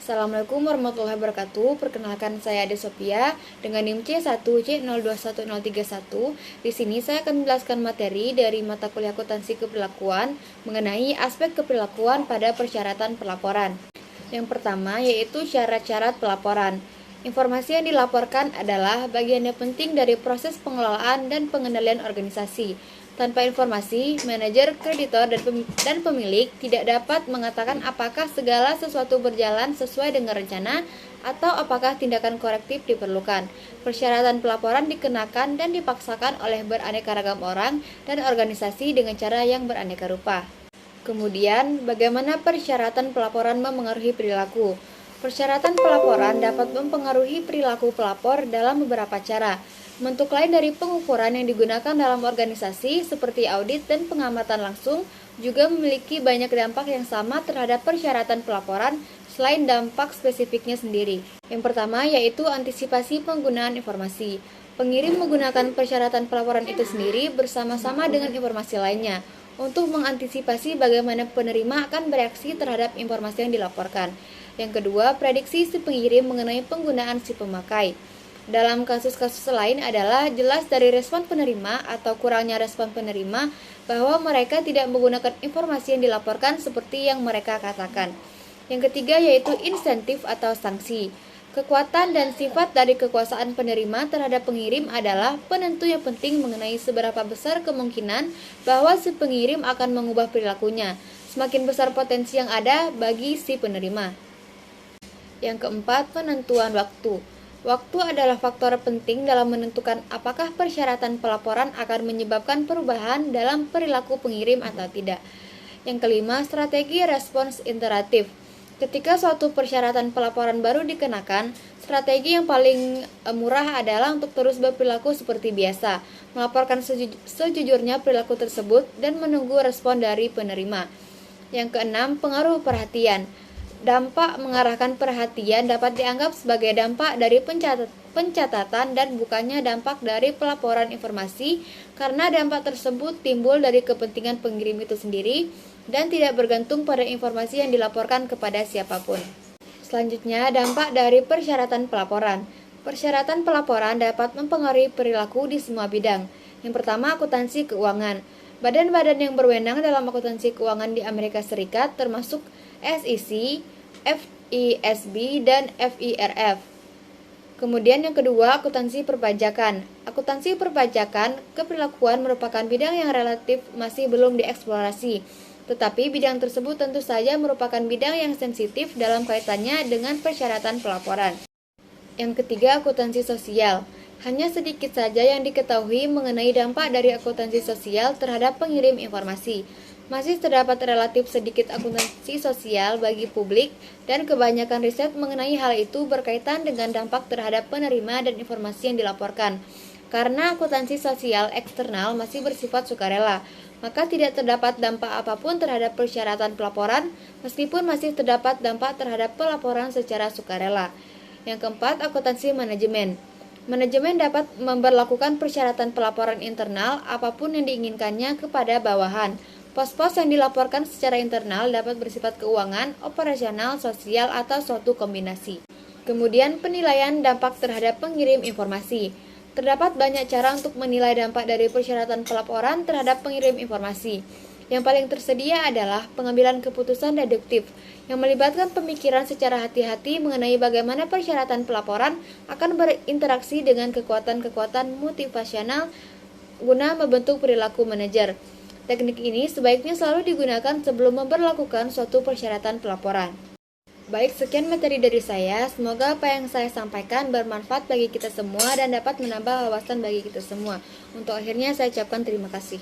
Assalamualaikum warahmatullahi wabarakatuh. Perkenalkan saya Ade Sophia dengan NIM C1C021031. Di sini saya akan menjelaskan materi dari mata kuliah akuntansi keperilakuan mengenai aspek keperilakuan pada persyaratan pelaporan. Yang pertama yaitu syarat-syarat pelaporan. Informasi yang dilaporkan adalah bagian yang penting dari proses pengelolaan dan pengendalian organisasi. Tanpa informasi, manajer, kreditor, dan pemilik tidak dapat mengatakan apakah segala sesuatu berjalan sesuai dengan rencana atau apakah tindakan korektif diperlukan. Persyaratan pelaporan dikenakan dan dipaksakan oleh beraneka ragam orang dan organisasi dengan cara yang beraneka rupa. Kemudian, bagaimana persyaratan pelaporan memengaruhi perilaku? Persyaratan pelaporan dapat mempengaruhi perilaku pelapor dalam beberapa cara. Bentuk lain dari pengukuran yang digunakan dalam organisasi seperti audit dan pengamatan langsung juga memiliki banyak dampak yang sama terhadap persyaratan pelaporan selain dampak spesifiknya sendiri. Yang pertama yaitu antisipasi penggunaan informasi. Pengirim menggunakan persyaratan pelaporan itu sendiri bersama-sama dengan informasi lainnya untuk mengantisipasi bagaimana penerima akan bereaksi terhadap informasi yang dilaporkan. Yang kedua, prediksi si pengirim mengenai penggunaan si pemakai. Dalam kasus-kasus lain adalah jelas dari respon penerima atau kurangnya respon penerima bahwa mereka tidak menggunakan informasi yang dilaporkan seperti yang mereka katakan. Yang ketiga yaitu insentif atau sanksi. Kekuatan dan sifat dari kekuasaan penerima terhadap pengirim adalah penentu yang penting mengenai seberapa besar kemungkinan bahwa si pengirim akan mengubah perilakunya. Semakin besar potensi yang ada bagi si penerima. Yang keempat, penentuan waktu. Waktu adalah faktor penting dalam menentukan apakah persyaratan pelaporan akan menyebabkan perubahan dalam perilaku pengirim atau tidak. Yang kelima, strategi respons iteratif. Ketika suatu persyaratan pelaporan baru dikenakan, strategi yang paling murah adalah untuk terus berperilaku seperti biasa, melaporkan sejujurnya perilaku tersebut dan menunggu respon dari penerima. Yang keenam, pengaruh perhatian. Dampak mengarahkan perhatian dapat dianggap sebagai dampak dari pencatatan dan bukannya dampak dari pelaporan informasi karena dampak tersebut timbul dari kepentingan pengirim itu sendiri dan tidak bergantung pada informasi yang dilaporkan kepada siapapun. Selanjutnya, dampak dari persyaratan pelaporan. Persyaratan pelaporan dapat mempengaruhi perilaku di semua bidang. Yang pertama, akuntansi keuangan. Badan-badan yang berwenang dalam akuntansi keuangan di Amerika Serikat termasuk SEC, FISB, dan FIRF. Kemudian yang kedua, akuntansi perpajakan. Akuntansi perpajakan keperilakuan merupakan bidang yang relatif masih belum dieksplorasi. Tetapi bidang tersebut tentu saja merupakan bidang yang sensitif dalam kaitannya dengan persyaratan pelaporan. Yang ketiga, akuntansi sosial. Hanya sedikit saja yang diketahui mengenai dampak dari akuntansi sosial terhadap pengirim informasi. Masih terdapat relatif sedikit akuntansi sosial bagi publik dan kebanyakan riset mengenai hal itu berkaitan dengan dampak terhadap penerima dan informasi yang dilaporkan. Karena akuntansi sosial eksternal masih bersifat sukarela, maka tidak terdapat dampak apapun terhadap persyaratan pelaporan meskipun masih terdapat dampak terhadap pelaporan secara sukarela. Yang keempat, akuntansi manajemen. Manajemen dapat memberlakukan persyaratan pelaporan internal apapun yang diinginkannya kepada bawahan. Pos-pos yang dilaporkan secara internal dapat bersifat keuangan, operasional, sosial, atau suatu kombinasi. Kemudian penilaian dampak terhadap pengirim informasi. Terdapat banyak cara untuk menilai dampak dari persyaratan pelaporan terhadap pengirim informasi. Yang paling tersedia adalah pengambilan keputusan deduktif, yang melibatkan pemikiran secara hati-hati mengenai bagaimana persyaratan pelaporan akan berinteraksi dengan kekuatan-kekuatan motivasional guna membentuk perilaku manajer. Teknik ini sebaiknya selalu digunakan sebelum memberlakukan suatu persyaratan pelaporan. Baik, sekian materi dari saya. Semoga apa yang saya sampaikan bermanfaat bagi kita semua dan dapat menambah wawasan bagi kita semua. Untuk akhirnya saya ucapkan terima kasih.